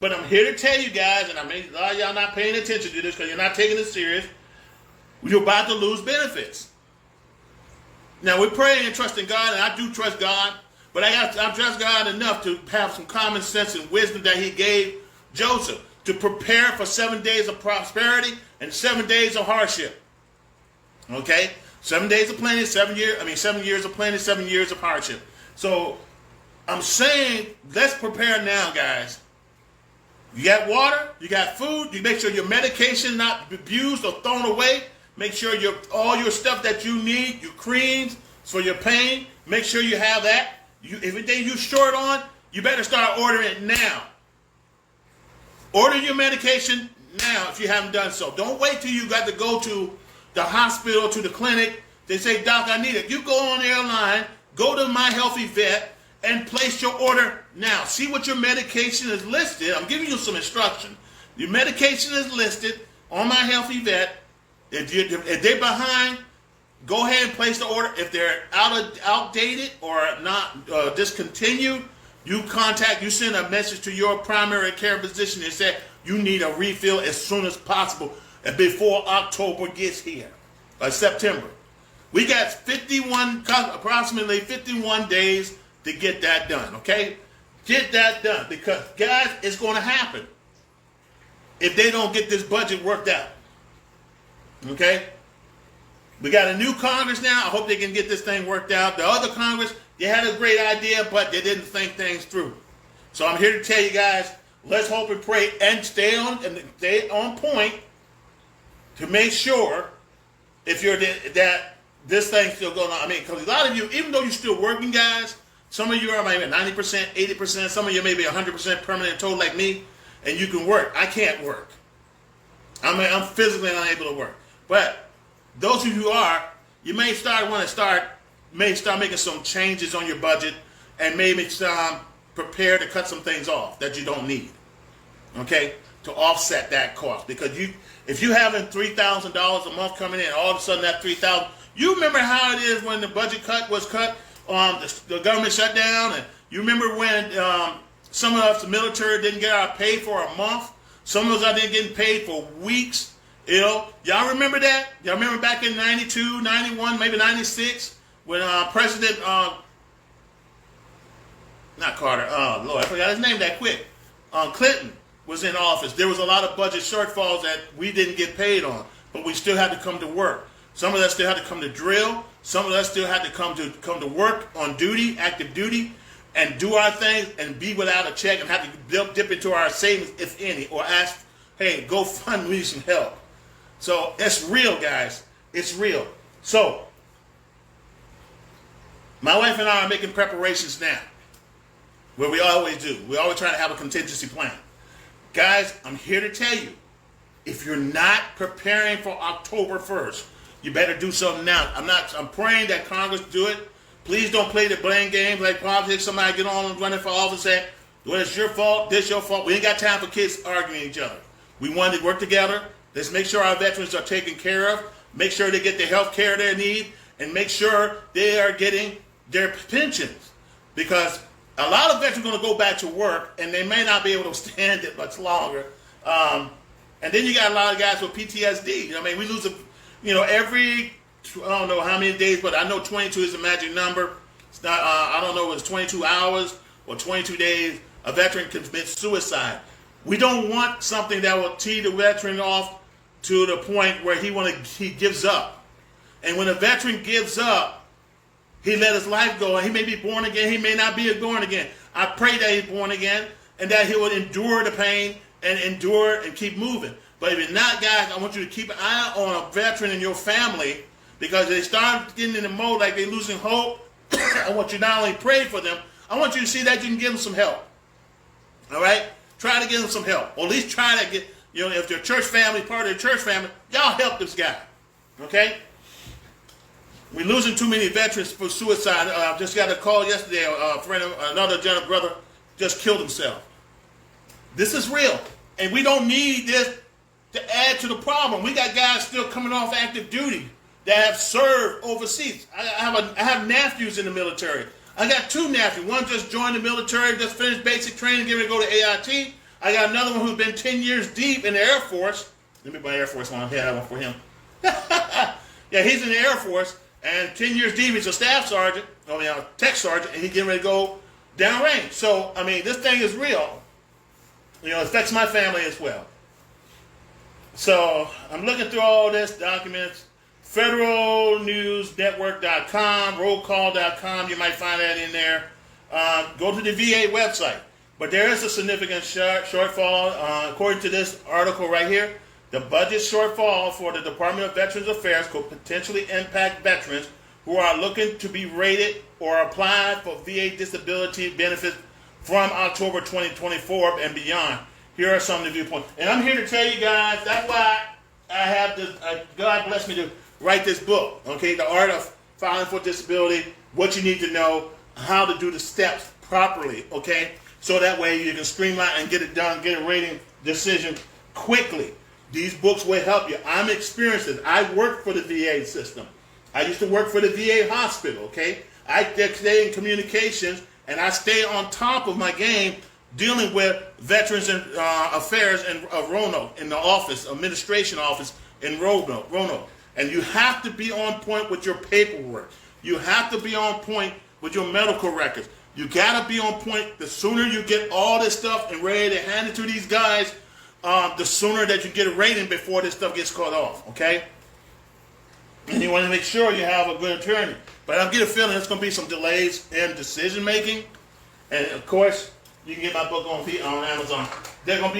But I'm here to tell you guys, and I mean, a lot of y'all not paying attention to this because you're not taking it serious. You're about to lose benefits. Now, we're praying and trusting God, and I do trust God, but I trust God enough to have some common sense and wisdom that he gave Joseph to prepare for 7 days of prosperity and 7 days of hardship. Okay? 7 days of plenty, 7 years of plenty, 7 years of hardship. So I'm saying, let's prepare now, guys. You got water, you got food, you make sure your medication not abused or thrown away. Make sure all your stuff that you need, your creams for your pain, make sure you have that. Everything you're short on, you better start ordering it now. Order your medication now if you haven't done so. Don't wait till you got to go to the hospital, to the clinic. They say, Doc, I need it. You go on airline, go to My Healthy Vet, and place your order now. See what your medication is listed. I'm giving you some instruction. Your medication is listed on My Healthy Vet. If they're behind, go ahead and place the order. If they're outdated or not discontinued, you send a message to your primary care physician and say you need a refill as soon as possible before October gets here, or September. We got approximately 51 days to get that done, okay? Get that done, because, guys, it's going to happen if they don't get this budget worked out, okay? We got a new Congress now. I hope they can get this thing worked out. The other Congress, they had a great idea, but they didn't think things through. So I'm here to tell you guys, let's hope and pray and stay on point to make sure if you're that this thing's still going on. I mean, because a lot of you, even though you're still working, guys, some of you are maybe 90%, 80%, some of you may be 100% permanent total like me, and you can work. I can't work. I'm physically unable to work. But those of you who are, you may start making some changes on your budget and maybe prepare to cut some things off that you don't need, okay, to offset that cost. Because if you having $3,000 a month coming in, all of a sudden that $3,000, you remember how it is when the budget was cut, the government shut down, and you remember when some of us, the military, didn't get our pay for a month. Some of us didn't get paid for weeks. Y'all remember that? Y'all remember back in 92, 91, maybe 96, when President, not Carter, Lord, I forgot his name that quick, Clinton was in office. There was a lot of budget shortfalls that we didn't get paid on, but we still had to come to work. Some of us still had to come to drill. Some of us still had to come to work on duty, active duty, and do our things and be without a check and have to dip into our savings, if any, or ask, hey, go fund me some help. So it's real, guys. It's real. So my wife and I are making preparations now, where we always do. We always try to have a contingency plan. Guys, I'm here to tell you, if you're not preparing for October 1st, you better do something now. I'm praying that Congress do it. Please don't play the blame game like politics. Somebody get on and running for office and say, well, it's your fault, this your fault. We ain't got time for kids arguing each other. We want to work together. Let's make sure our veterans are taken care of. Make sure they get the health care they need. And make sure they are getting their pensions. Because a lot of veterans are going to go back to work, and they may not be able to stand it much longer. And then you got a lot of guys with PTSD. I mean, we lose every, I don't know how many days, but I know 22 is the magic number. It's not, I don't know if it's 22 hours or 22 days, a veteran commits suicide. We don't want something that will tee the veteran off to the point where he gives up. And when a veteran gives up, he let his life go, and he may be born again, he may not be born again. I pray that he's born again and that he will endure the pain and endure and keep moving. But if you're not, guys, I want you to keep an eye on a veteran in your family, because they start getting in the mode like they're losing hope. I want you to not only pray for them, I want you to see that you can give them some help. All right? Try to give them some help. Or at least try to get, if they're church family, part of the church family, y'all help this guy. Okay? We're losing too many veterans for suicide. I just got a call yesterday. A friend of another general brother just killed himself. This is real. And we don't need this to add to the problem. We got guys still coming off active duty that have served overseas. I have nephews in the military. I got two nephews. One just joined the military, just finished basic training, getting ready to go to AIT. I got another one who's been 10 years deep in the Air Force. Let me buy Air Force one. I had one for him. Yeah, he's in the Air Force, and 10 years deep, he's a staff sergeant, a tech sergeant, and he's getting ready to go downrange. So, I mean, this thing is real. It affects my family as well. So, I'm looking through all this documents. federalnewsnetwork.com, rollcall.com, you might find that in there. Go to the VA website. But there is a significant shortfall. According to this article right here, the budget shortfall for the Department of Veterans Affairs could potentially impact veterans who are looking to be rated or apply for VA disability benefits from October 2024 and beyond. Here are some of the viewpoints. And I'm here to tell you guys, that's why I have this, God bless me to write this book, okay? The Art of Filing for Disability, what you need to know, how to do the steps properly, okay? So that way you can streamline and get it done, get a rating decision quickly. These books will help you. I'm experienced. I work for the VA system. I used to work for the VA hospital, okay? I stay in communications, and I stay on top of my game dealing with Veterans and Affairs in Roanoke, in the office, administration office in Roanoke. And you have to be on point with your paperwork. You have to be on point with your medical records. You got to be on point. The sooner you get all this stuff and ready to hand it to these guys, the sooner that you get a rating before this stuff gets cut off, okay? And you want to make sure you have a good attorney. But I'm getting a feeling there's going to be some delays in decision making. And of course, you can get my book on Amazon. There may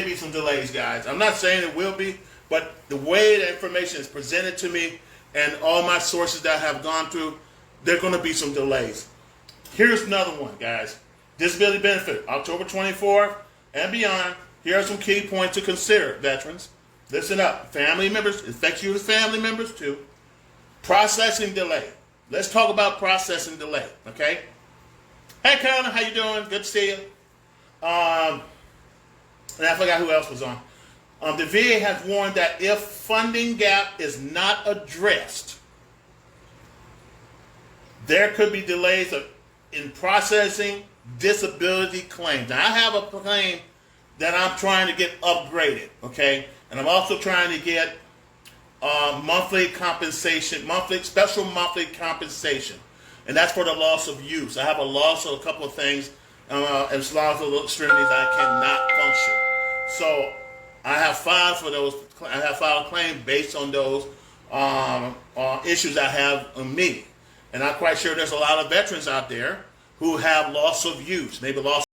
be some delays, guys. I'm not saying it will be, but the way the information is presented to me and all my sources that I have gone through, there are going to be some delays. Here's another one, guys. Disability benefit, October 24th and beyond. Here are some key points to consider, veterans. Listen up. Family members, it affects you as family members too. Processing delay. Let's talk about processing delay, okay? Hey, Carolyn, how you doing? Good to see you. And I forgot who else was on. The VA has warned that if funding gap is not addressed, there could be delays in processing disability claims. Now, I have a claim that I'm trying to get upgraded, okay? And I'm also trying to get monthly compensation, special monthly compensation. And that's for the loss of use. I have a loss of a couple of things, as loss of extremities, I cannot function. So I have filed for those. I have filed a claim based on those issues I have on me. And I'm quite sure there's a lot of veterans out there who have loss of use, maybe loss